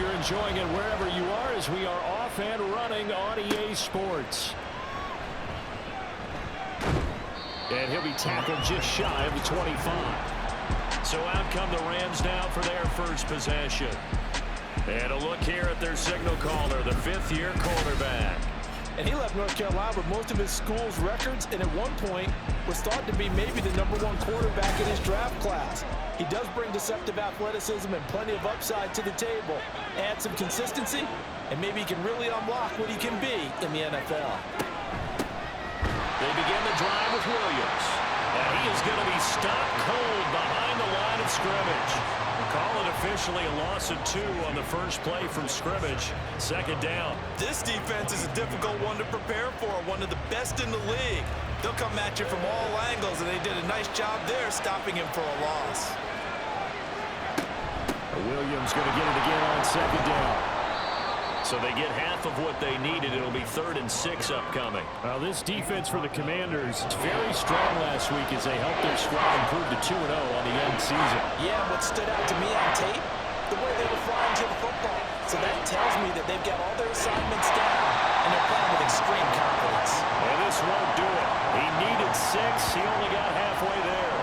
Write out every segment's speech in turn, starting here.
you're enjoying it wherever you are as we are off and running on EA Sports. And he'll be tackled just shy of the 25. So out come the Rams now for their first possession. And a look here at their signal caller, the fifth-year quarterback. And he left North Carolina with most of his school's records, and at one point was thought to be maybe the #1 quarterback in his draft class. He does bring deceptive athleticism and plenty of upside to the table. Add some consistency, and maybe he can really unlock what he can be in the NFL. They begin the drive with Williams. And he is going to be stopped cold behind the line of scrimmage. Call it officially a loss of 2 on the first play from scrimmage. Second down. This defense is a difficult one to prepare for, one of the best in the league. They'll come at you from all angles, and they did a nice job there stopping him for a loss. Williams going to get it again on second down. So they get half of what they needed. It'll be 3rd and 6 upcoming. Well, this defense for the Commanders is very strong last week as they helped their squad improve to 2-0 on the young season. Yeah, what stood out to me on tape, the way they were flying to the football. So that tells me that they've got all their assignments down, and they're playing with extreme confidence. And this won't do it. He needed 6. He only got halfway there.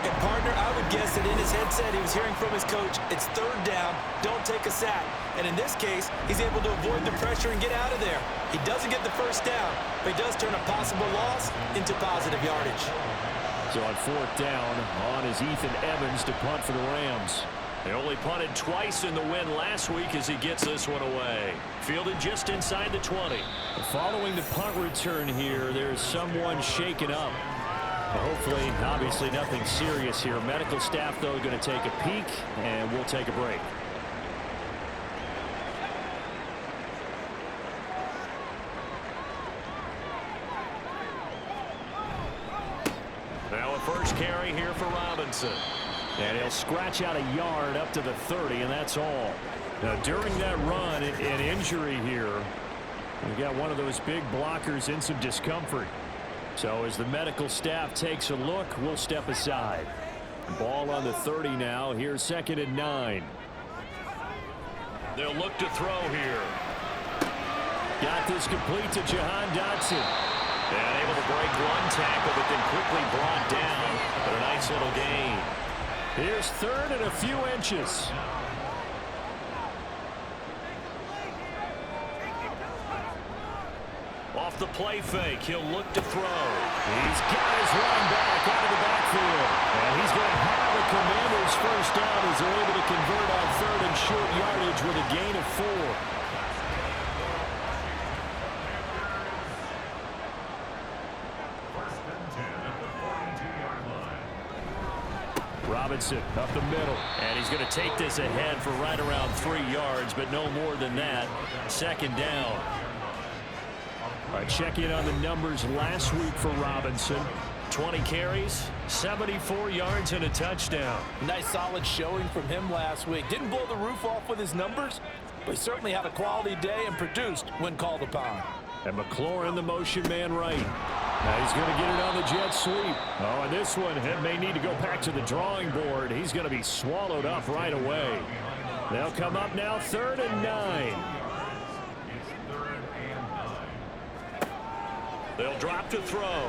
And, partner, I would guess that in his headset he was hearing from his coach, it's 3rd down, don't take a sack. And in this case, he's able to avoid the pressure and get out of there. He doesn't get the first down, but he does turn a possible loss into positive yardage. So on 4th down, on is Ethan Evans to punt for the Rams. They only punted twice in the win last week as he gets this one away. Fielded just inside the 20. Following the punt return here, there's someone shaken up. Hopefully, obviously nothing serious here. Medical staff, though, going to take a peek, and we'll take a break. Now a first carry here for Robinson. And he'll scratch out a yard up to the 30, and that's all. Now, during that run, an injury here. We got one of those big blockers in some discomfort. So as the medical staff takes a look, we'll step aside. Ball on the 30 now. Here's 2nd and 9. They'll look to throw here. Got this complete to Jahan Dotson. And able to break one tackle, but then quickly brought down. But a nice little gain. Here's 3rd and a few inches. Off the play fake, he'll look to throw. He's got his running back out of the backfield. And he's going to have the Commanders' first down as they're able to convert on 3rd and short yardage with a gain of 4. Robinson up the middle. And he's going to take this ahead for right around 3 yards, but no more than that. 2nd down. All right, check in on the numbers last week for Robinson. 20 carries, 74 yards, and a touchdown. Nice solid showing from him last week. Didn't blow the roof off with his numbers, but he certainly had a quality day and produced when called upon. And McLaurin, the motion man right. Now he's going to get it on the jet sweep. Oh, and this one may need to go back to the drawing board. He's going to be swallowed up right away. They'll come up now 3rd and 9. They'll drop to throw.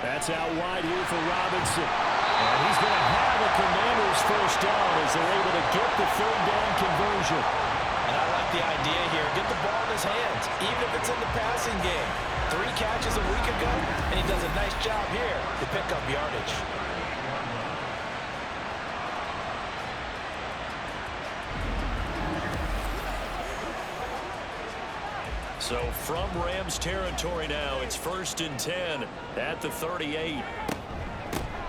That's out wide here for Robinson. And he's going to have the Commanders' first down as they're able to get the 3rd down conversion. And I like the idea here. Get the ball in his hands, even if it's in the passing game. 3 catches a week ago, and he does a nice job here to pick up yardage. So from Rams territory now, it's 1st and 10 at the 38.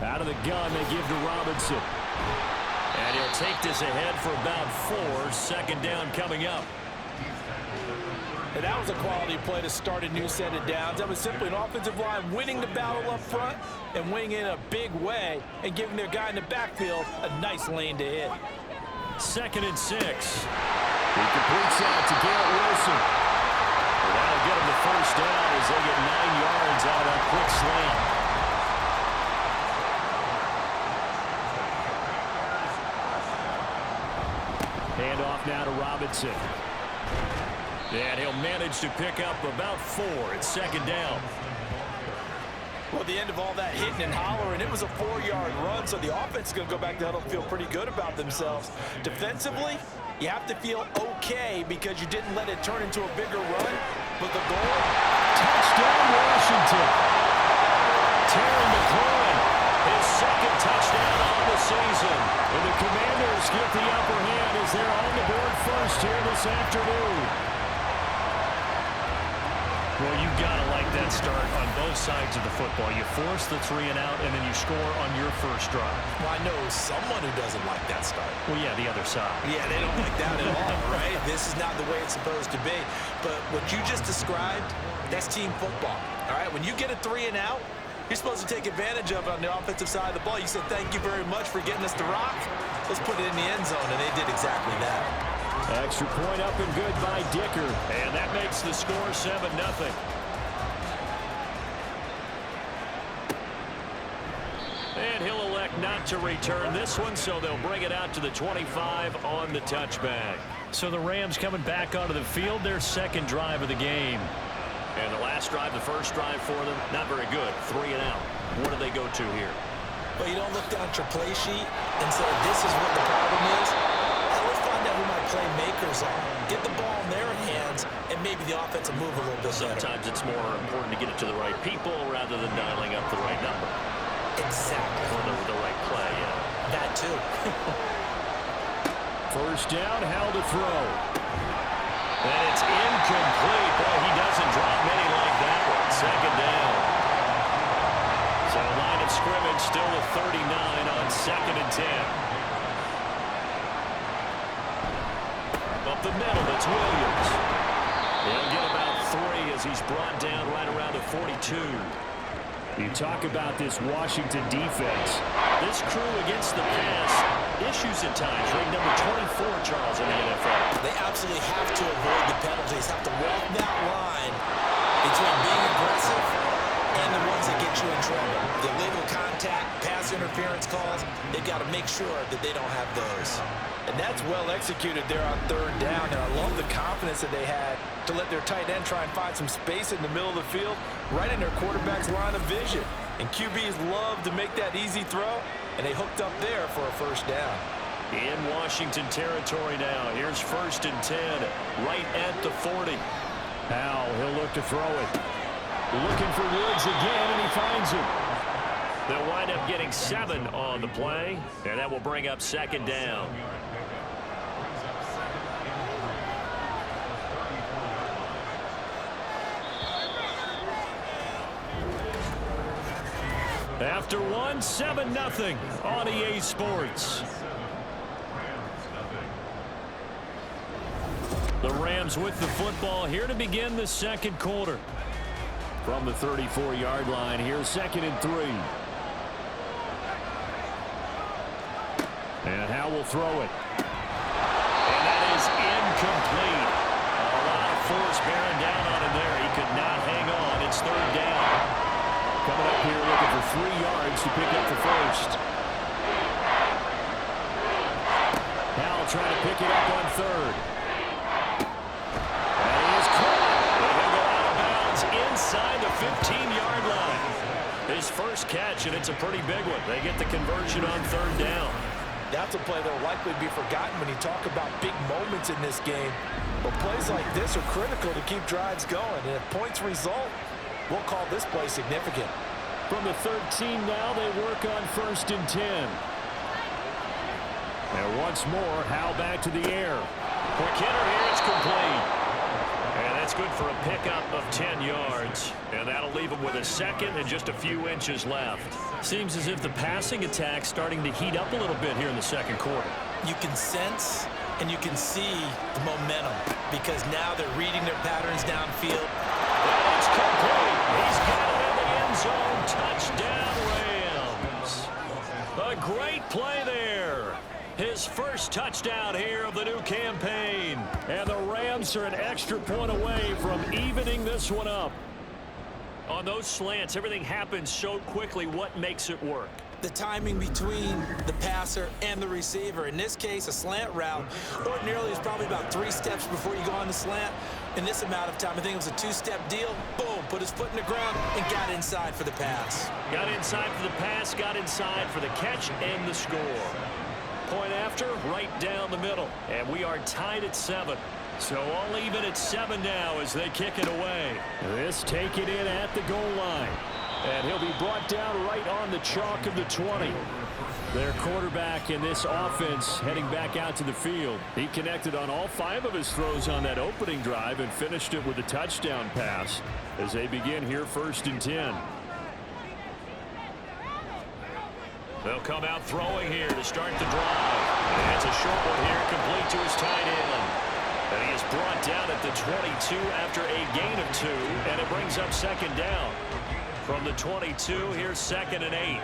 Out of the gun, they give to Robinson. And he'll take this ahead for about 4. 2nd down coming up. And that was a quality play to start a new set of downs. That was simply an offensive line winning the battle up front and winning in a big way and giving their guy in the backfield a nice lane to hit. 2nd and 6. He completes out to Garrett Wilson. And that'll get him the first down as they get 9 yards out of that quick slant. Handoff now to Robinson. And he'll manage to pick up about 4. It's second down. Well, the end of all that hitting and hollering, it was a 4-yard run, so the offense is going to go back to huddle and feel pretty good about themselves. Defensively, you have to feel okay because you didn't let it turn into a bigger run. But the goal, touchdown Washington. Terry McLaurin, his second touchdown on the season. And the Commanders get the upper hand as they're on the board first here this afternoon. Well, you got to like that start on both sides of the football. You force the 3 and out, and then you score on your first drive. Well, I know someone who doesn't like that start. Well, yeah, the other side. Yeah, they don't like that at all, right? This is not the way it's supposed to be. But what you just described, that's team football, all right? When you get a 3 and out, you're supposed to take advantage of it on the offensive side of the ball. You said, thank you very much for getting us the rock. Let's put it in the end zone, and they did exactly that. Extra point up and good by Dicker. And that makes the score 7-0. And he'll elect not to return this one, so they'll bring it out to the 25 on the touchback. So the Rams coming back onto the field, their second drive of the game. And the last drive, the first drive for them, not very good. 3 and out. What do they go to here? Well, you don't look down at your play sheet and say, this is what the problem is. Let's find out who my playmakers are. Get the ball in their hands, and maybe the offense will move a little bit better. Sometimes it's more important to get it to the right people rather than dialing up the right number. Exactly. Or the right play, yeah. That too. First down, how to throw. And it's incomplete. Boy, he doesn't drop many like that one. Second down. So line of scrimmage still with 39 on 2nd and 10. Up the middle, it's Williams. He'll get about 3 as he's brought down right around the 42. You talk about this Washington defense. This crew against the pass, issues at times. Ranked number 24, Charles, in the NFL. They absolutely have to avoid the penalties, have to walk that line between being aggressive and the ones that get you in trouble. The illegal contact, pass interference calls, they've got to make sure that they don't have those. And that's well executed there on 3rd down. And I love the confidence that they had to let their tight end try and find some space in the middle of the field, right in their quarterback's line of vision. And QBs love to make that easy throw, and they hooked up there for a first down. In Washington territory now. Here's 1st and 10, right at the 40. Now he'll look to throw it. Looking for Woods again, and he finds him. They'll wind up getting 7 on the play, and that will bring up 2nd down. After 1, 7-0 on EA Sports. The Rams with the football here to begin the second quarter. From the 34-yard line, here's 2nd and 3. And Howe will throw it. And that is incomplete. A lot of force bearing down on him there. He could not hang on. It's 3rd down. Coming up here looking for 3 yards to pick up the first. Howe trying to pick it up on 3rd. And he is caught. And he'll go out of bounds inside the 15-yard line. His first catch, and it's a pretty big one. They get the conversion on 3rd down. That's a play that will likely be forgotten when you talk about big moments in this game. But plays like this are critical to keep drives going. And if points result, we'll call this play significant. From the 13 now, they work on 1st and 10. And once more, Howe back to the air. Quick hitter here, it's complete. And that's good for a pickup of 10 yards. And that'll leave him with a 2nd and just a few inches left. Seems as if the passing attack's starting to heat up a little bit here in the second quarter. You can sense and you can see the momentum because now they're reading their patterns downfield. And it's complete. He's got it in the end zone. Touchdown, Rams. A great play there. His first touchdown here of the new campaign. And the Rams are an extra point away from evening this one up. On those slants, everything happens so quickly. What makes it work? the timing between the passer and the receiver. In this case, a slant route ordinarily is probably about 3 steps before you go on the slant. In this amount of time, I think it was a 2-step deal. Boom, put his foot in the ground and got inside for the pass. Got inside for the pass, got inside for the catch and the score. Point after, right down the middle. And we are tied at 7. So all even at 7 now as they kick it away. This taken in at the goal line. And he'll be brought down right on the chalk of the 20. Their quarterback in this offense heading back out to the field. He connected on all 5 of his throws on that opening drive and finished it with a touchdown pass as they begin here 1st and 10. They'll come out throwing here to start the drive. And it's a short one here, complete to his tight end. And he is brought down at the 22 after a gain of 2, and it brings up 2nd down. From the 22, here's 2nd and 8.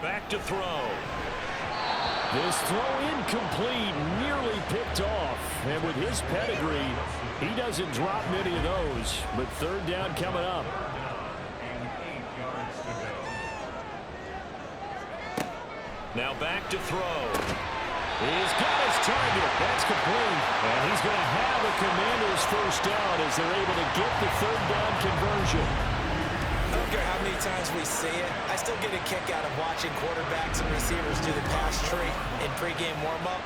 Back to throw. This throw incomplete, nearly picked off. And with his pedigree, he doesn't drop many of those. But 3rd down coming up. Now back to throw. He's got his target. That's complete. And he's going to have a Commanders 1st down as they're able to get the 3rd down conversion. I don't care how many times we see it. I still get a kick out of watching quarterbacks and receivers do the pass tree in pregame warm-up.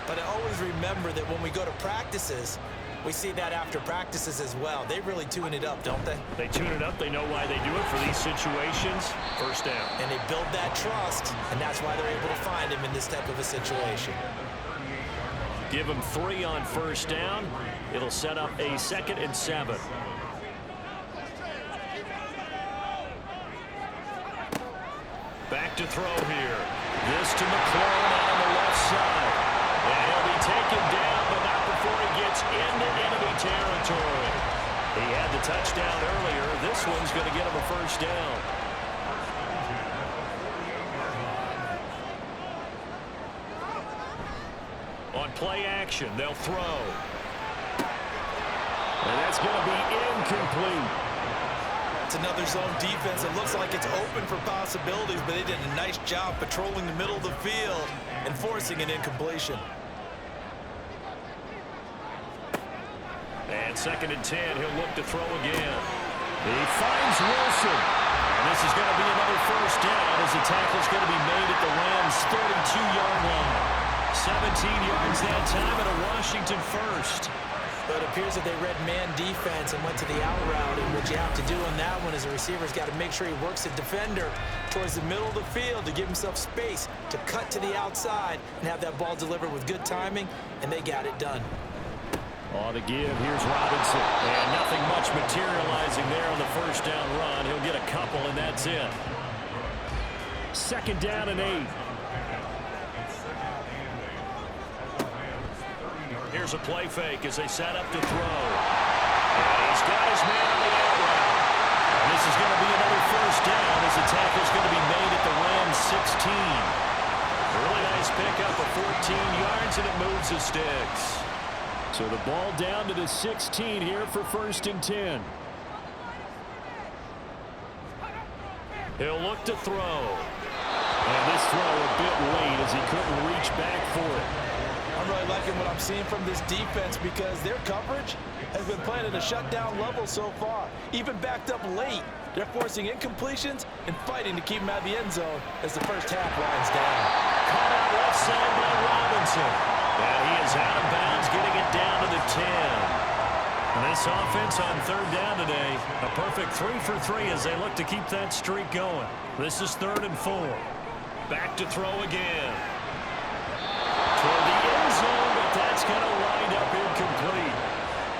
But I always remember that when we go to practices, we see that after practices as well. They really tune it up, don't they? They tune it up. They know why they do it for these situations. 1st down. And they build that trust, and that's why they're able to find him in this type of a situation. Give him 3 on 1st down. It'll set up a 2nd and 7. Back to throw here. This to McLaurin out on the left side. And he'll be taken down, but not before he gets into enemy territory. He had the touchdown earlier. This one's going to get him a 1st down. On play action, they'll throw. And that's going to be incomplete. It's another zone defense. It looks like it's open for possibilities, but they did a nice job patrolling the middle of the field and forcing an incompletion. And 2nd and 10, he'll look to throw again. He finds Wilson. And this is going to be another 1st down as the tackle's going to be made at the Rams' 32-yard line. 17 yards that time and a Washington 1st. But it appears that they read man defense and went to the out route, and what you have to do on that one is the receiver's got to make sure he works the defender towards the middle of the field to give himself space to cut to the outside and have that ball delivered with good timing, and they got it done. On the give, here's Robinson. And nothing much materializing there on the 1st down run. He'll get a couple, and that's it. 2nd down and 8. Here's a play fake as they set up to throw. And he's got his man on the out route. And this is going to be another 1st down as the tackle's going to be made at the Rams' 16. A really nice pickup of 14 yards, and it moves the sticks. So the ball down to the 16 here for 1st and 10. He'll look to throw. And this throw a bit late as he couldn't reach back for it. I'm really liking what I'm seeing from this defense because their coverage has been playing at a shutdown level so far. Even backed up late, they're forcing incompletions and fighting to keep them out of the end zone as the 1st half winds down. Caught out left side by Robinson. And he is out of bounds, getting it down to the 10. And this offense on 3rd down today, a perfect 3 for 3 as they look to keep that streak going. This is 3rd and 4. Back to throw again. Toward the end zone, but that's going to wind up incomplete.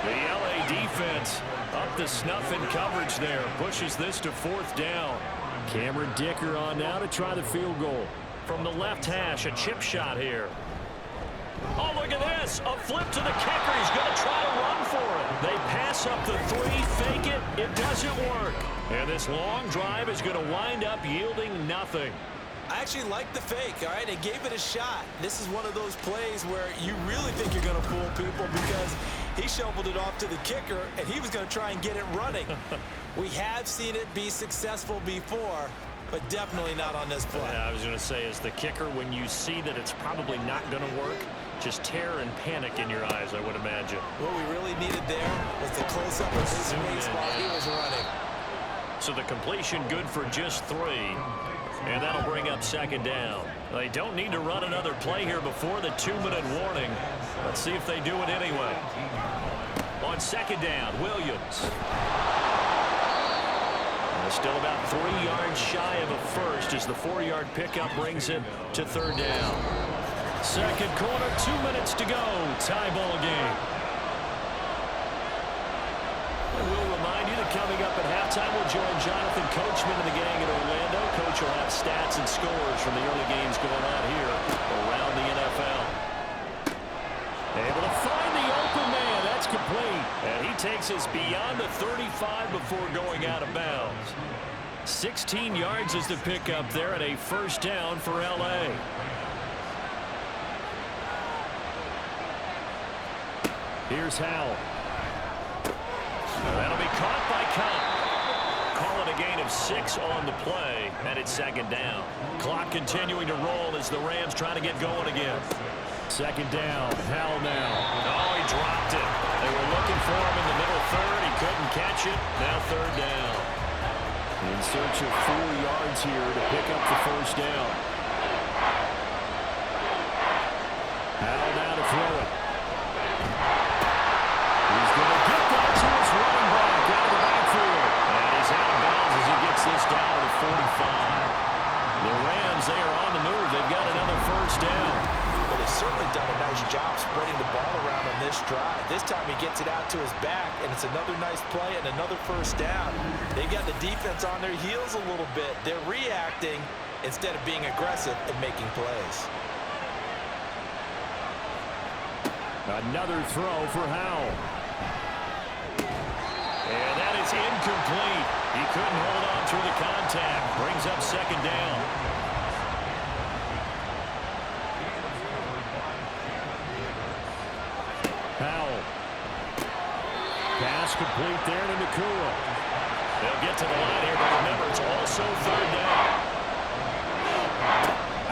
The LA defense up to snuff in coverage there. Pushes this to 4th down. Cameron Dicker on now to try the field goal. From the left hash, a chip shot here. Oh, look at this. A flip to the kicker. He's going to try to run for it. They pass up the 3, fake it. It doesn't work. And this long drive is going to wind up yielding nothing. I actually like the fake, all right? They gave it a shot. This is one of those plays where you really think you're going to fool people because he shoveled it off to the kicker, and he was going to try and get it running. We have seen it be successful before, but definitely not on this play. Yeah, I was going to say, as the kicker, when you see that it's probably not going to work, just terror and panic in your eyes, I would imagine. What we really needed there was the close-up of his face while he was running. So the completion good for just 3. And that'll bring up second down. They don't need to run another play here before the 2-minute warning. Let's see if they do it anyway. On second down, Williams. Still about 3 yards shy of a first as the 4-yard pickup brings it to third down. Second quarter, 2 minutes to go. Tie ball game. We'll remind you that coming up at halftime, we'll join Jonathan Coachman and the gang in Orlando. Coach will have stats and scores from the early games going on here around the NFL. Able to find the open man. That's complete. And he takes us beyond the 35 before going out of bounds. 16 yards is the pickup there and a first down for L.A. Here's Howell. That'll be caught by Cobb. Call it a gain of 6 on the play, and it's second down. Clock continuing to roll as the Rams try to get going again. Second down, Howell now. Oh, he dropped it. They were looking for him in the middle third. He couldn't catch it. Now third down. In search of 4 yards here to pick up the first down. Howell now to throw it. He's going to get that to his running back out of the backfield. And he's out of bounds as he gets this down to the 45. The Rams, they are on the move. They've got another first down. Well, they've certainly done a nice job spreading the ball around on this drive. This time he gets it out to his back, and it's another nice play and another first down. They've got the defense on their heels a little bit. They're reacting instead of being aggressive and making plays. Another throw for Howell. And that is incomplete. He couldn't hold on through the contact. Brings up second down. Howell. Pass complete there to Nakua. They'll get to the line here, but remember, it's also third down.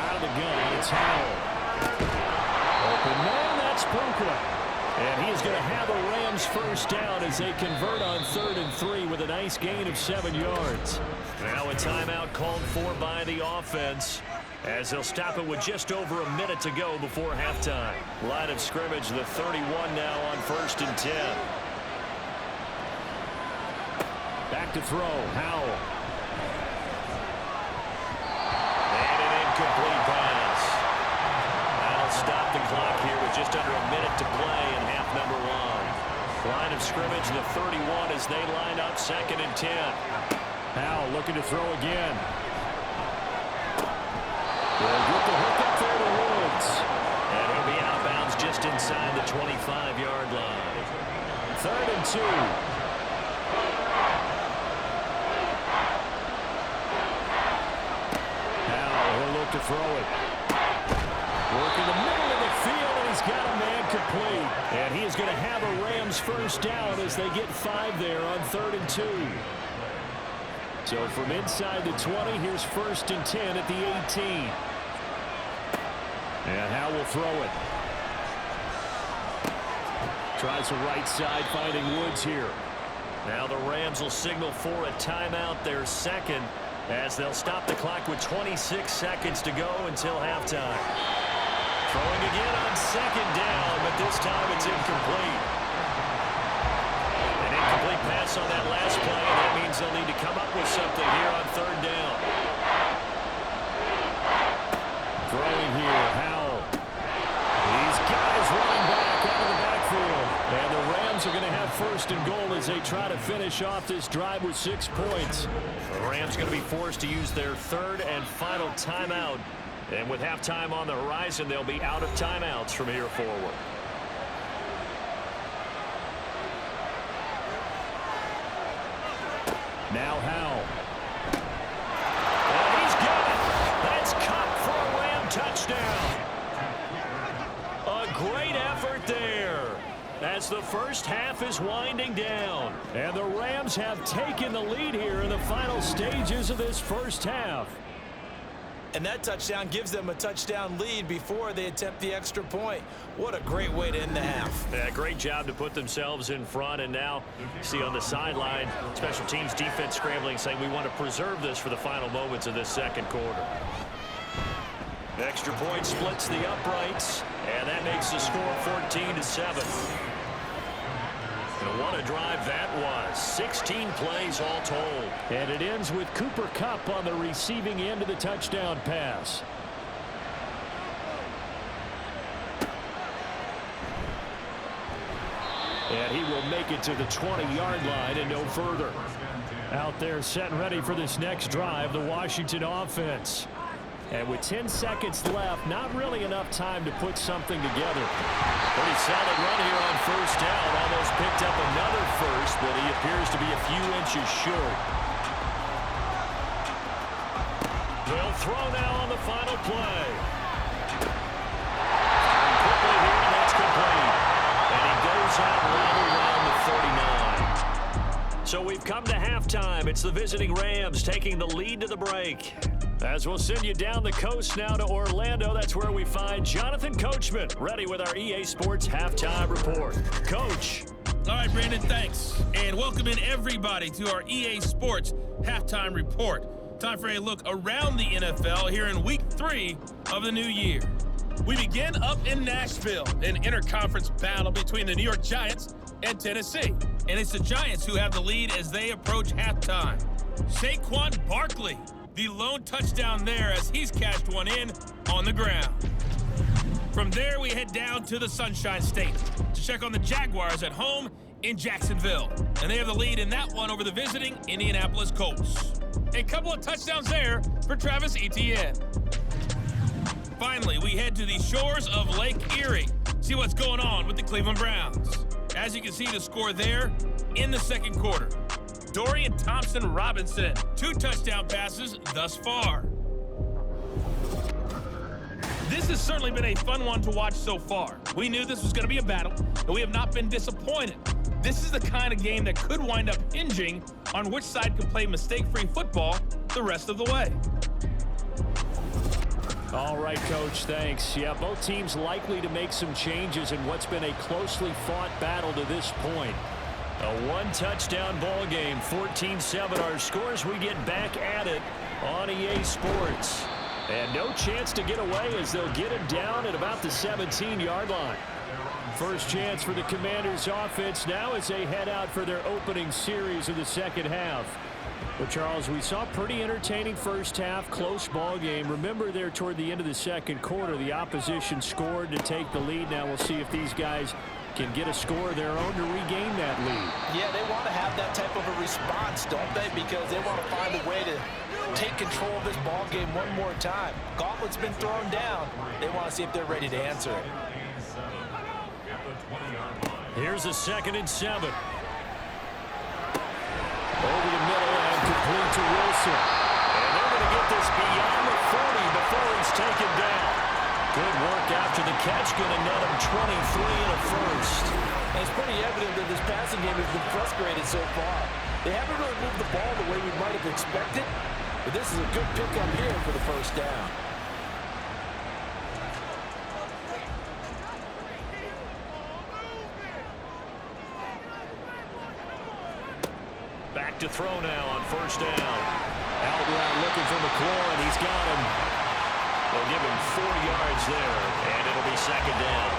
Out of the gun, it's Howell. Open man, that's Puka. And he is going to have a Rams first down as they convert on 3rd and 3 with a nice gain of 7 yards. Now a timeout called for by the offense as they'll stop it with just over a minute to go before halftime. Line of scrimmage, the 31 now on 1st and 10. Back to throw, Howell. And an incomplete pass. That'll stop the clock here with just under a minute to play in half number 1. Line of scrimmage, the 31 as they line up 2nd and 10. Howell looking to throw again. They'll get the hook up there to Woods. And he'll be out of bounds just inside the 25-yard line. 3rd and 2. Howell, he'll look to throw it. Working the middle of the field, and he's got a man complete. And he is going to have a Rams first down as they get 5 there on 3rd and 2. So from inside the 20, here's 1st and 10 at the 18. And Howell will throw it. Tries the right side, finding Woods here. Now the Rams will signal for a timeout, their second, as they'll stop the clock with 26 seconds to go until halftime. Throwing again on 2nd down, but this time it's incomplete. An incomplete pass on that last play, and that means they'll need to come up with something here on 3rd down. Throwing here, Howell. These guys running back out of the backfield. And the Rams are going to have 1st and goal as they try to finish off this drive with 6 points. The Rams going to be forced to use their 3rd and final timeout. And with halftime on the horizon, they'll be out of timeouts from here forward. Now Howell. And he's got it. That's caught. as the first half is winding down. And the Rams have taken the lead here in the final stages of this first half. And that touchdown gives them a touchdown lead before they attempt the extra point. What a great way to end the half. Yeah, great job to put themselves in front. And now, see on the sideline, special teams defense scrambling, saying we want to preserve this for the final moments of this second quarter. The extra point splits the uprights, and that makes the score 14-7. And what a drive that was. 16 plays all told. And it ends with Cooper Kupp on the receiving end of the touchdown pass. And he will make it to the 20-yard line and no further. Out there set and ready for this next drive, the Washington offense. And with 10 seconds left, not really enough time to put something together. Pretty solid run here on first down. Almost picked up another first, but he appears to be a few inches short. They'll throw now on the final play. And quickly here, and that's complete. And he goes out right around the 49. So we've come to halftime. It's the visiting Rams taking the lead to the break. As we'll send you down the coast now to Orlando, that's where we find Jonathan Coachman, ready with our EA Sports Halftime Report. Coach. All right, Brandon, thanks. And welcome in everybody to our EA Sports Halftime Report. Time for a look around the NFL here in Week 3 of the new year. We begin up in Nashville, an interconference battle between the New York Giants and Tennessee. And it's the Giants who have the lead as they approach halftime. Saquon Barkley, the lone touchdown there as he's cashed one in on the ground. From there, we head down to the Sunshine State to check on the Jaguars at home in Jacksonville. And they have the lead in that one over the visiting Indianapolis Colts. A couple of touchdowns there for Travis Etienne. Finally, we head to the shores of Lake Erie, see what's going on with the Cleveland Browns. As you can see, the score there in the second quarter. Dorian Thompson-Robinson, 2 touchdown passes thus far. This has certainly been a fun one to watch so far. We knew this was going to be a battle, and we have not been disappointed. This is the kind of game that could wind up hinging on which side can play mistake-free football the rest of the way. All right, Coach, thanks. Yeah, both teams likely to make some changes in what's been a closely fought battle to this point. A one-touchdown ball game, 14-7 our scores. We get back at it on EA Sports. And no chance to get away as they'll get him down at about the 17-yard line. First chance for the Commanders' offense now as they head out for their opening series of the second half. Well, Charles, we saw a pretty entertaining first half, close ball game. Remember there toward the end of the second quarter, the opposition scored to take the lead. Now we'll see if these guys can get a score of their own to regain that lead. Yeah, they want to have that type of a response, don't they? Because they want to find a way to take control of this ball game one more time. Gauntlet's been thrown down. They want to see if they're ready to answer it. Here's a 2nd and 7. Over the middle and complete to Wilson. And they're going to get this beyond the 40 before he's taken down. Good work after the catch, going to net him 23 and a first. And it's pretty evident that this passing game has been frustrated so far. They haven't really moved the ball the way we might have expected, but this is a good pickup here for the first down. Back to throw now on first down. Out route looking for McLaurin. He's got him. They'll give him 4 yards there, and it'll be 2nd down.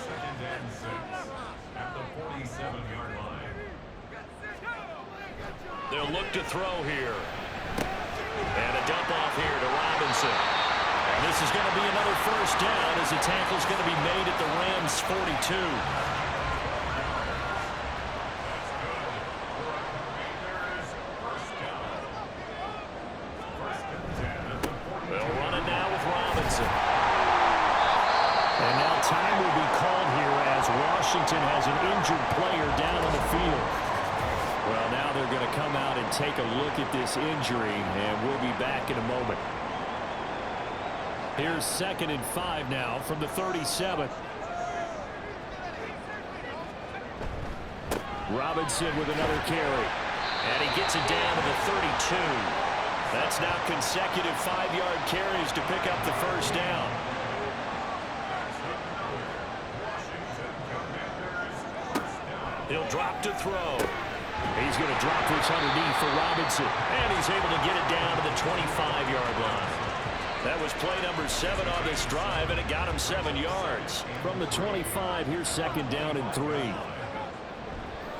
2nd and 6 at the 47-yard line. They'll look to throw here. And a dump off here to Robinson. And this is going to be another first down as the tackle's going to be made at the Rams' 42. They'll run it now with Robinson. And now time will be called here as Washington has an injured player down on the field. Well, now they're going to come out and take a look at this injury, and we'll be back in a moment. Here's 2nd and 5 now from the 37. Robinson with another carry. And he gets it down to the 32. That's now consecutive 5-yard carries to pick up the first down. He'll drop to throw. He's going to drop this underneath for Robinson. And he's able to get it down to the 25-yard line. That was play number 7 on this drive, and it got him 7 yards. From the 25, here's 2nd down and 3.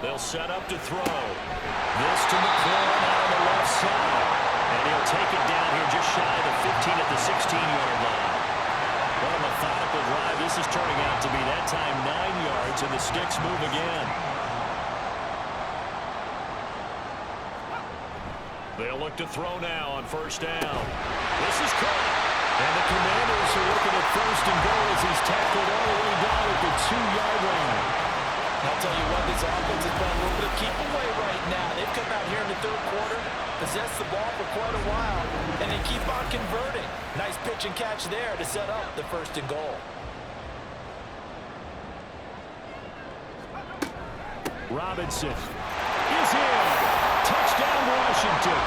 They'll set up to throw. This to McLaurin out on the left side. And he'll take it down here just shy of the 15 at the 16-yard line. What a methodical drive this is turning out to be. That time 9 yards, and the sticks move again. They'll look to throw now on first down. This is caught. And the Commanders are looking at 1st and goal as he's tackled all the way down at the 2-yard line. I'll tell you what, this offense has been a little bit of keep away right now. They've come out here in the 3rd quarter, possessed the ball for quite a while, and they keep on converting. Nice pitch and catch there to set up the 1st and goal. Robinson is in. Touchdown, Washington.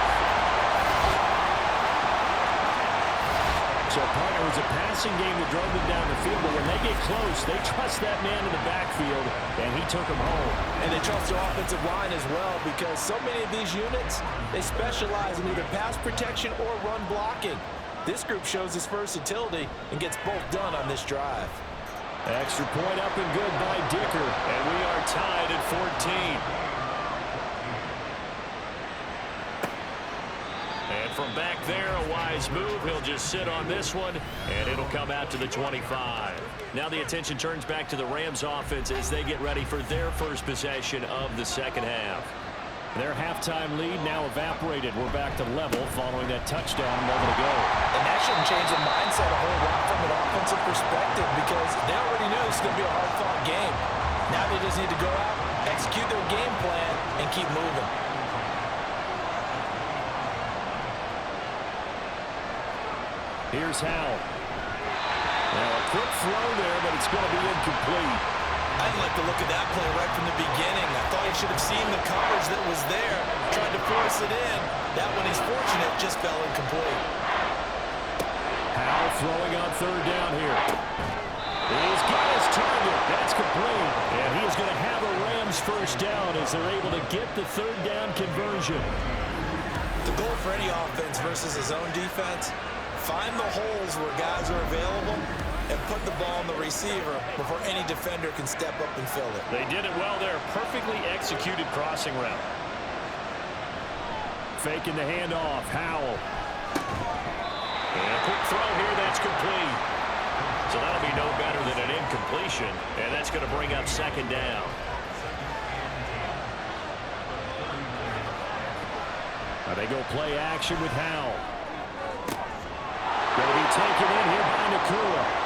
So, partner, it was a passing game that drove them down the field, but when they get close, they trust that man in the backfield, and he took them home. And they trust their offensive line as well, because so many of these units, they specialize in either pass protection or run blocking. This group shows its versatility and gets both done on this drive. Extra point up and good by Dicker. And we are tied at 14. And from back there, a wise move. He'll just sit on this one, and it'll come out to the 25. Now the attention turns back to the Rams offense as they get ready for their first possession of the 2nd half. Their halftime lead now evaporated. We're back to level following that touchdown a moment ago. And that shouldn't change the mindset a whole lot from an offensive perspective, because they already knew this was going to be a hard-fought game. Now they just need to go out, execute their game plan, and keep moving. Here's Howell. Now a quick throw there, but it's going to be incomplete. I didn't like the look of that play right from the beginning. I thought he should have seen the coverage that was there, tried to force it in. That one, he's fortunate, just fell incomplete. Howell throwing on 3rd down here. He's got his target. That's complete. And he is going to have a Rams first down as they're able to get the 3rd down conversion. The goal for any offense versus his own defense, find the holes where guys are available and put the ball on the receiver before any defender can step up and fill it. They did it well there. Perfectly executed crossing route. Faking the handoff. Howell. And a quick throw here. That's complete. So that'll be no better than an incompletion. And that's going to bring up 2nd down. Now they go play action with Howell. Going to be taken in here by Nakua.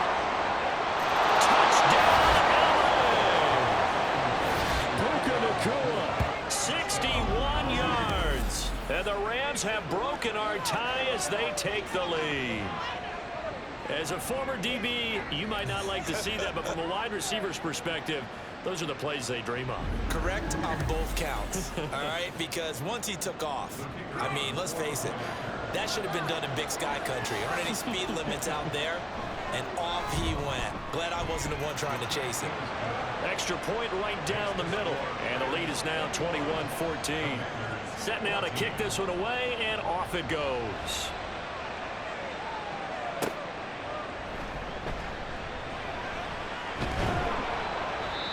Nakua, 61 yards. And the Rams have broken our tie as they take the lead. As a former DB, you might not like to see that, but from a wide receiver's perspective, those are the plays they dream of. Correct on both counts, all right? Because once he took off, I mean, let's face it, that should have been done in Big Sky Country. There aren't any speed limits out there, and off he went. Glad I wasn't the one trying to chase him. Extra point right down the middle, and the lead is now 21-14. Set now to kick this one away, and off it goes.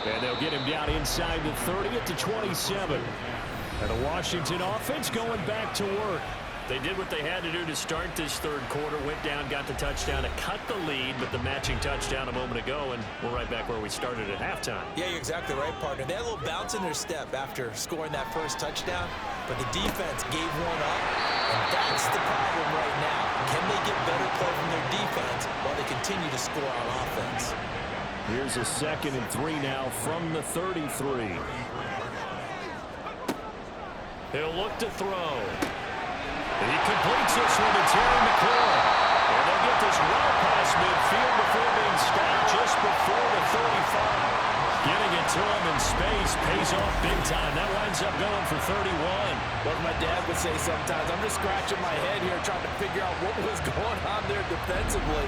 And they'll get him down inside the 30 at the 27. And the Washington offense going back to work. They did what they had to do to start this 3rd quarter. Went down, got the touchdown to cut the lead, but the matching touchdown a moment ago, and we're right back where we started at halftime. Yeah, you're exactly right, partner. They had a little bounce in their step after scoring that first touchdown, but the defense gave one up, and that's the problem right now. Can they get better play from their defense while they continue to score on offense? Here's a 2nd and 3 now from the 33. He'll look to throw. He completes this one to Terry McLaurin. And they'll get this well past 31. What my dad would say sometimes, I'm just scratching my head here trying to figure out what was going on there defensively.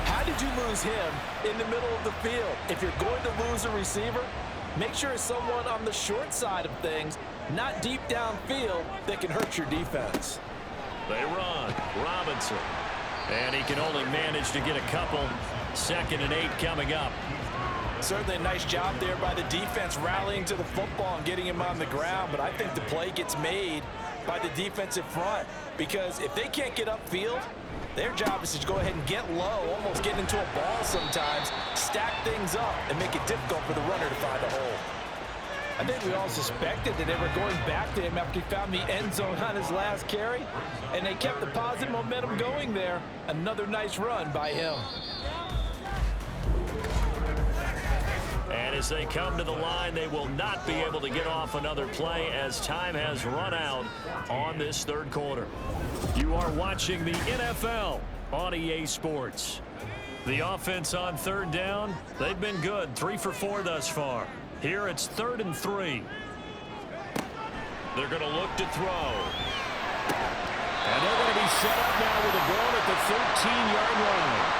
How did you lose him in the middle of the field? If you're going to lose a receiver, make sure it's someone on the short side of things, not deep downfield, that can hurt your defense. They run. Robinson. And he can only manage to get a couple. 2nd and 8 coming up. Certainly a nice job there by the defense rallying to the football and getting him on the ground, but I think the play gets made by the defensive front because if they can't get upfield, their job is to go ahead and get low, almost get into a ball sometimes, stack things up, and make it difficult for the runner to find a hole. I think we all suspected that they were going back to him after he found the end zone on his last carry, and they kept the positive momentum going there. Another nice run by him. And as they come to the line, they will not be able to get off another play as time has run out on this 3rd quarter. You are watching the NFL on EA Sports. The offense on 3rd down, they've been good. 3 for 4 thus far. Here it's 3rd and 3. They're going to look to throw. And they're going to be set up now with a ball at the 13-yard line.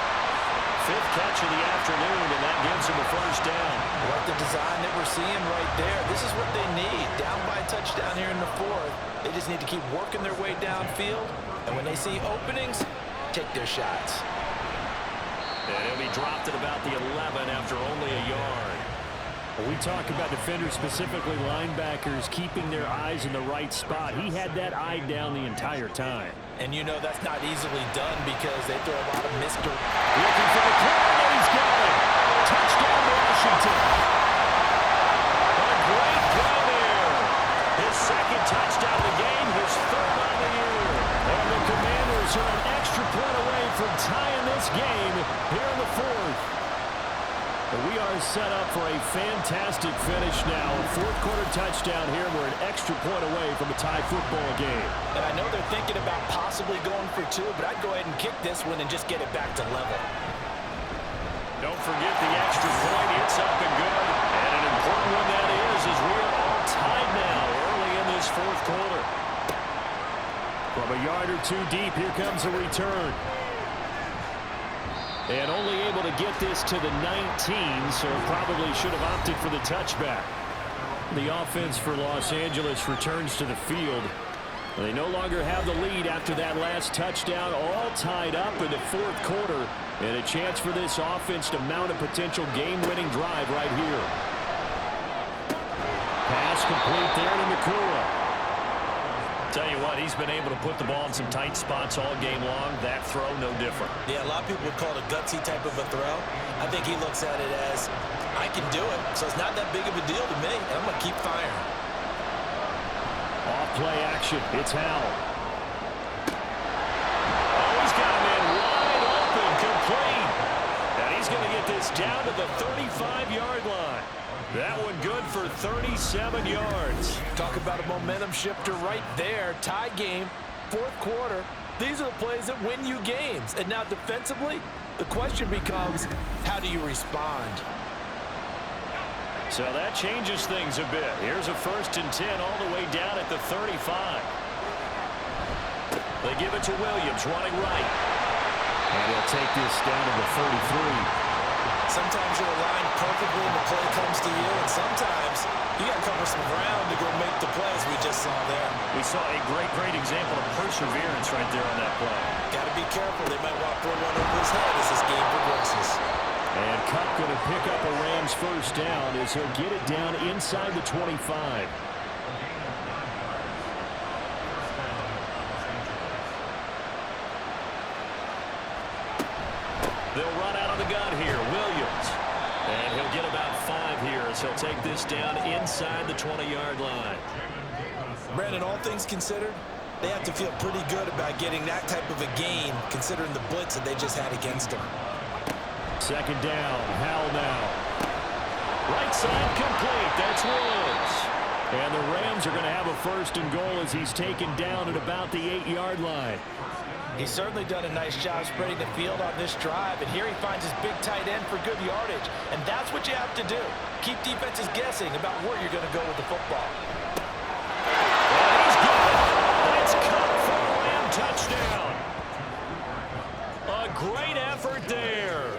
5th catch of the afternoon, and that gives them a 1st down. Like the design that we're seeing right there. This is what they need. Down by a touchdown here in the 4th. They just need to keep working their way downfield. And when they see openings, take their shots. And he'll be dropped at about the 11 after only a yard. When we talk about defenders, specifically linebackers, keeping their eyes in the right spot. He had that eye down the entire time. And you know that's not easily done because they throw a lot of mystery. Looking for the corner, and he's got it. Touchdown, Washington. A great play there. His 2nd touchdown of the game, his 3rd on the year. And the Commanders are an extra point away from tying this game here in the 4th. We are set up for a fantastic finish now. 4th quarter touchdown here. We're an extra point away from a tie football game. And I know they're thinking about possibly going for 2, but I'd go ahead and kick this one and just get it back to level. Don't forget the extra point. It's up and good. And an important one that is we are all tied now early in this 4th quarter. From a yard or 2 deep, here comes a return. And only able to get this to the 19, so probably should have opted for the touchback. The offense for Los Angeles returns to the field. They no longer have the lead after that last touchdown, all tied up in the 4th quarter, and a chance for this offense to mount a potential game-winning drive right here. Pass complete there to Nakua. Tell you what, he's been able to put the ball in some tight spots all game long. That throw, no different. Yeah, a lot of people would call it a gutsy type of a throw. I think he looks at it as, I can do it, so it's not that big of a deal to me, and I'm going to keep firing. Off-play action. It's Howell. Oh, he's got him in wide open, complete. And he's going to get this down to the 35-yard line. That one good for 37 yards. Talk about a momentum shifter right there. Tie game, 4th quarter. These are the plays that win you games. And now defensively, the question becomes, how do you respond? So that changes things a bit. Here's a 1st and 10 all the way down at the 35. They give it to Williams, running right. And he'll take this down to the 33. Sometimes you're aligned perfectly and the play comes to you, and sometimes you got to cover some ground to go make the plays we just saw there. We saw a great example of perseverance right there on that play. Got to be careful. They might walk for one over his head as this game progresses. And Kupp going to pick up a Rams 1st down as he'll get it down inside the 25. They'll run out of the gun here. Williams. And he'll get about 5 here as he'll take this down inside the 20-yard line. Brandon, all things considered, they have to feel pretty good about getting that type of a gain considering the blitz that they just had against them. 2nd down. Howell now. Right side complete. That's Woods. And the Rams are going to have a 1st and goal as he's taken down at about the 8-yard line. He's certainly done a nice job spreading the field on this drive, and here he finds his big tight end for good yardage. And that's what you have to do. Keep defenses guessing about where you're going to go with the football. Great effort there.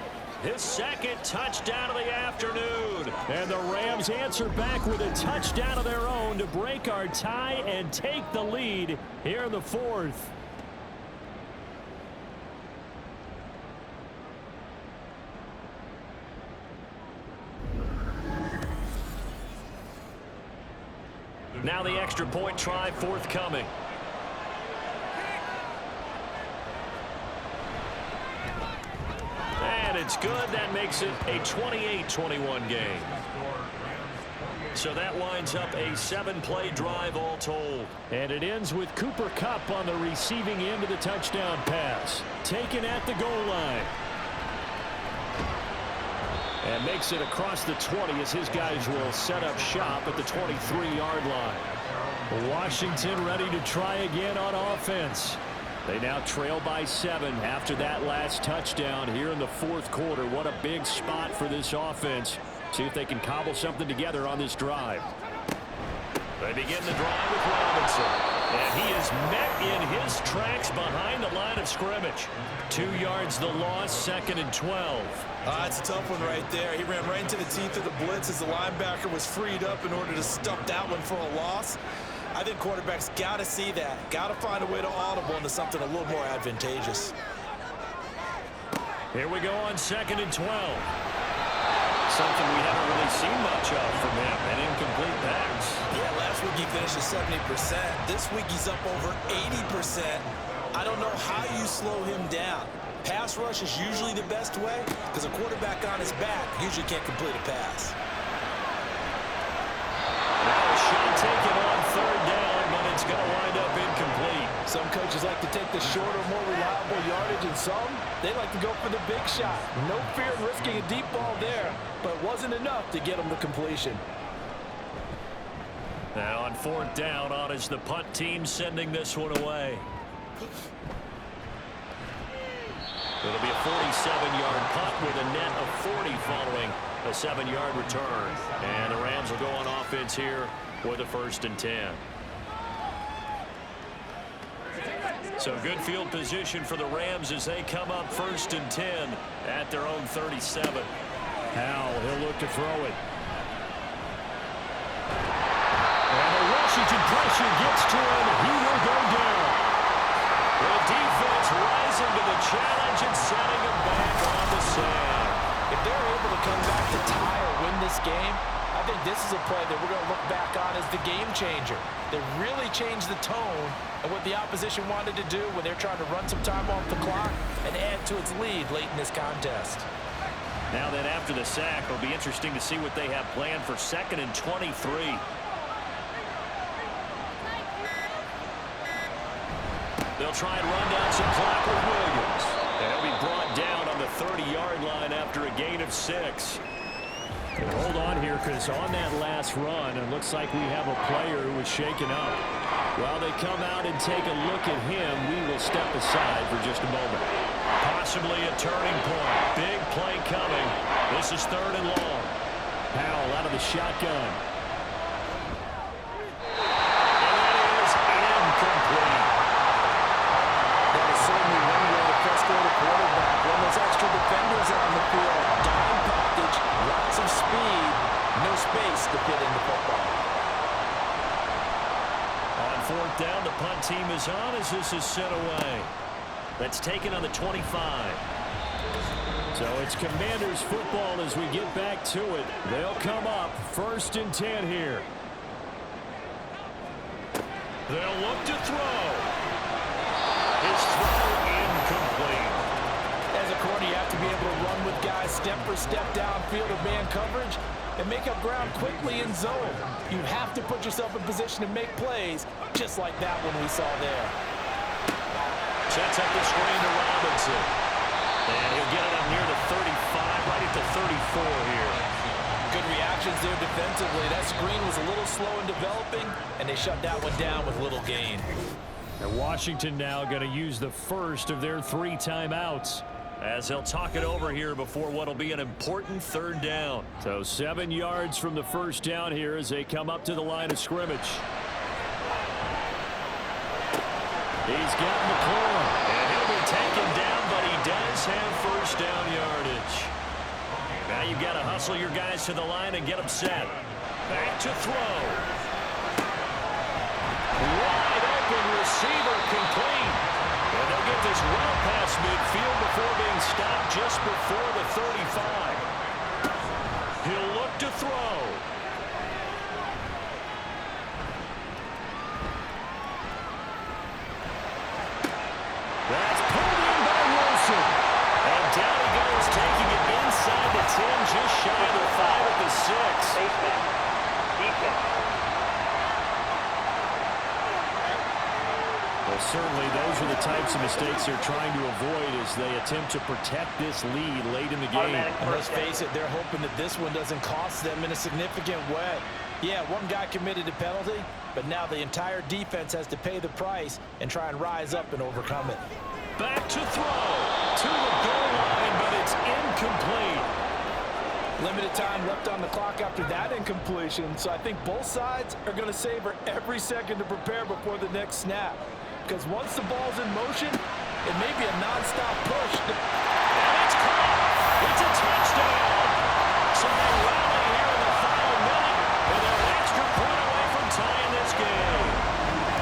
His second touchdown of the afternoon. And the Rams answer back with a touchdown of their own to break our tie and take the lead here in the fourth. Now the extra point try forthcoming. And it's good. That makes it a 28-21 game. So that winds up a 7-play drive all told. And it ends with Cooper Kupp on the receiving end of the touchdown pass. Taken at the goal line. And makes it across the 20 as his guys will set up shop at the 23-yard line. Washington ready to try again on offense. They now trail by 7 after that last touchdown here in the fourth quarter. What a big spot for this offense. See if they can cobble something together on this drive. They begin the drive with Robinson. And he is met in his tracks behind the line of scrimmage. 2 yards the loss, 2nd and 12. It's a tough one right there. He ran right into the teeth of the blitz as the linebacker was freed up in order to stuff that one for a loss. I think quarterbacks got to see that. Got to find a way to audible into something a little more advantageous. Here we go on 2nd and 12. Something we haven't really seen much of from him, an incomplete pass. Yeah, last week he finished at 70%. This week he's up over 80%. I don't know how you slow him down. Pass rush is usually the best way because a quarterback on his back usually can't complete a pass. Now a shot taken on 3rd down, but it's going to wind up incomplete. Some coaches like to take the shorter, more reliable yardage, and some, they like to go for the big shot. No fear of risking a deep ball there, but it wasn't enough to get him the completion. Now on 4th down, on is the punt team sending this one away. It'll be a 47-yard punt with a net of 40 following a 7-yard return. And the Rams will go on offense here with a 1st and 10. So good field position for the Rams as they come up 1st and 10 at their own 37. Howell, he'll look to throw it. And the Washington pressure gets to him. He will go down. The defense rising to the challenge and setting him back on the sand. If they're able to come back to tie or win this game, I think this is a play that we're going to look back on as the game changer. They really changed the tone of what the opposition wanted to do when they're trying to run some time off the clock and add to its lead late in this contest. Now then, after the sack, it'll be interesting to see what they have planned for 2nd and 23. They'll try and run down some clock with Williams. And he'll be brought down on the 30-yard line after a gain of 6. And hold on here, because on that last run, it looks like we have a player who was shaken up. While they come out and take a look at him, we will step aside for just a moment. Possibly a turning point. Big play coming. This is 3rd and long. Howell out of the shotgun. And that is incomplete. That is certainly one way to frustrate a quarterback. When there's extra defenders on the field, dime package, lots of speed, no space to fit in the football. On 4th down, the punt team is on as this is sent away. That's taken on the 25. So it's Commanders football as we get back to it. They'll come up 1st and 10 here. They'll look to throw. His throw incomplete. As a corner, you have to be able to run with guys step for step downfield of man coverage and make up ground quickly in zone. You have to put yourself in position to make plays, just like that one we saw there. Sets up the screen to Robinson. And he'll get it up near the 35, right at the 34 here. Good reactions there defensively. That screen was a little slow in developing, and they shut that one down with little gain. And Washington now going to use the first of their 3 timeouts. As they'll talk it over here before what will be an important 3rd down. So 7 yards from the 1st down here as they come up to the line of scrimmage. He's got McClure. And he'll be taken down, but he does have first down yardage. Now you've got to hustle your guys to the line and get them set. Back to throw. Wide open receiver complete. And they'll get this well past midfield before being stopped just before the 35. He'll look to throw. That's pulled in by Wilson. And down he goes, taking it inside the 10, just shy of the 5 at the 6. Well, certainly those are the types of mistakes they're trying to avoid as they attempt to protect this lead late in the game. And let's face it, they're hoping that this one doesn't cost them in a significant way. Yeah, one guy committed a penalty, but now the entire defense has to pay the price and try and rise up and overcome it. Back to throw. To the goal line, but it's incomplete. Limited time left on the clock after that incompletion, so I think both sides are going to savor every second to prepare before the next snap. Because once the ball's in motion, it may be a non-stop push. And it's caught. It's a touchdown. So they rally here in the final minute, and they're an extra point away from tying this game.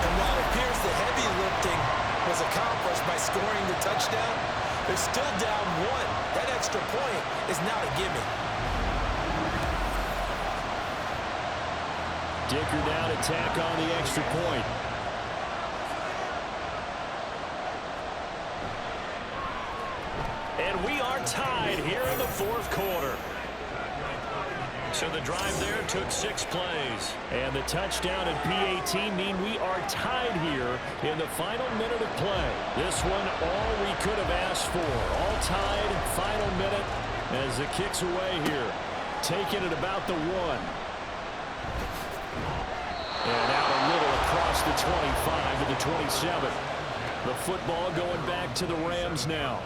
And while it appears the heavy lifting was accomplished by scoring the touchdown, they're still down 1. That extra point is not a gimme. Dicker down to tack on the extra point. And we are tied here in the fourth quarter. So the drive there took 6 plays. And the touchdown and PAT mean we are tied here in the final minute of play. This one all we could have asked for. All tied, final minute as it kicks away here. Taking it about the 1. And out a little across the 25 to the 27. The football going back to the Rams now.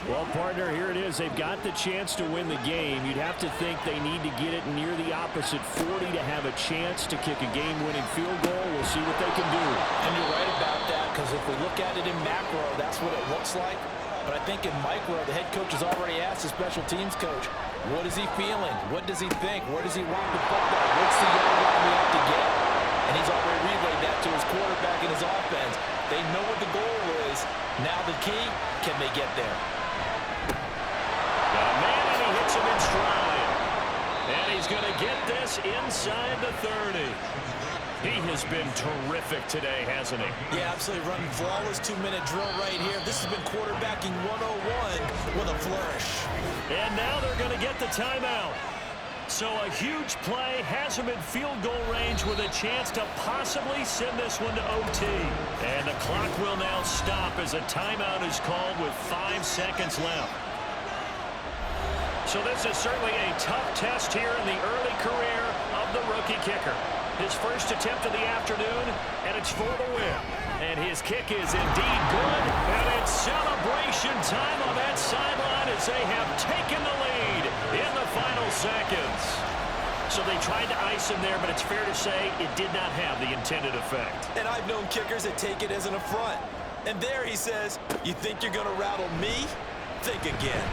Well, partner, here it is. They've got the chance to win the game. You'd have to think they need to get it near the opposite 40 to have a chance to kick a game-winning field goal. We'll see what they can do. And you're right about that, because if we look at it in macro, that's what it looks like. But I think in micro, the head coach has already asked the special teams coach, what is he feeling? What does he think? Where does he want the football? What's the yard line we have to get? And he's already relayed that to his quarterback and his offense. They know what the goal is. Now the key, can they get there? Got a man, and he hits him in stride. And he's going to get this inside the 30. He has been terrific today, hasn't he? Yeah, absolutely running flawless 2-minute drill right here. This has been quarterbacking 101 with a flourish. And now they're going to get the timeout. So a huge play has him in field goal range with a chance to possibly send this one to OT. And the clock will now stop as a timeout is called with 5 seconds left. So this is certainly a tough test here in the early career of the rookie kicker. His first attempt of the afternoon, and it's for the win. And his kick is indeed good, and it's celebration time on that sideline as they have taken the lead in the final seconds. So they tried to ice him there, but it's fair to say it did not have the intended effect. And I've known kickers that take it as an affront. And there he says, you think you're going to rattle me? Think again.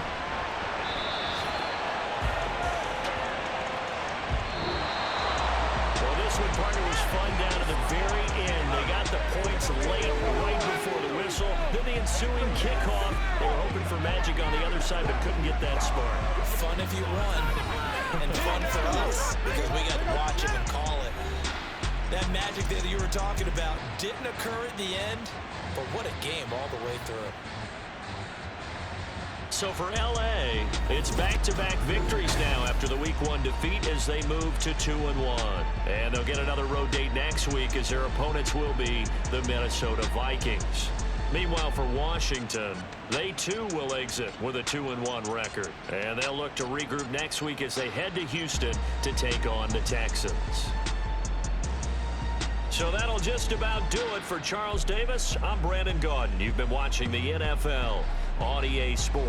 This one, partner, was fun down to the very end. They got the points late, right before the whistle. Then the ensuing kickoff. They were hoping for magic on the other side, but couldn't get that spark. Fun if you won, and fun for us, because we got to watch it and call it. That magic that you were talking about didn't occur at the end, but what a game all the way through. So for LA, it's back-to-back victories now after the Week 1 defeat as they move to 2-1. And they'll get another road date next week as their opponents will be the Minnesota Vikings. Meanwhile, for Washington, they too will exit with a 2-1 record. And they'll look to regroup next week as they head to Houston to take on the Texans. So that'll just about do it for Charles Davis. I'm Brandon Gaudin. You've been watching the NFL on EA Sports.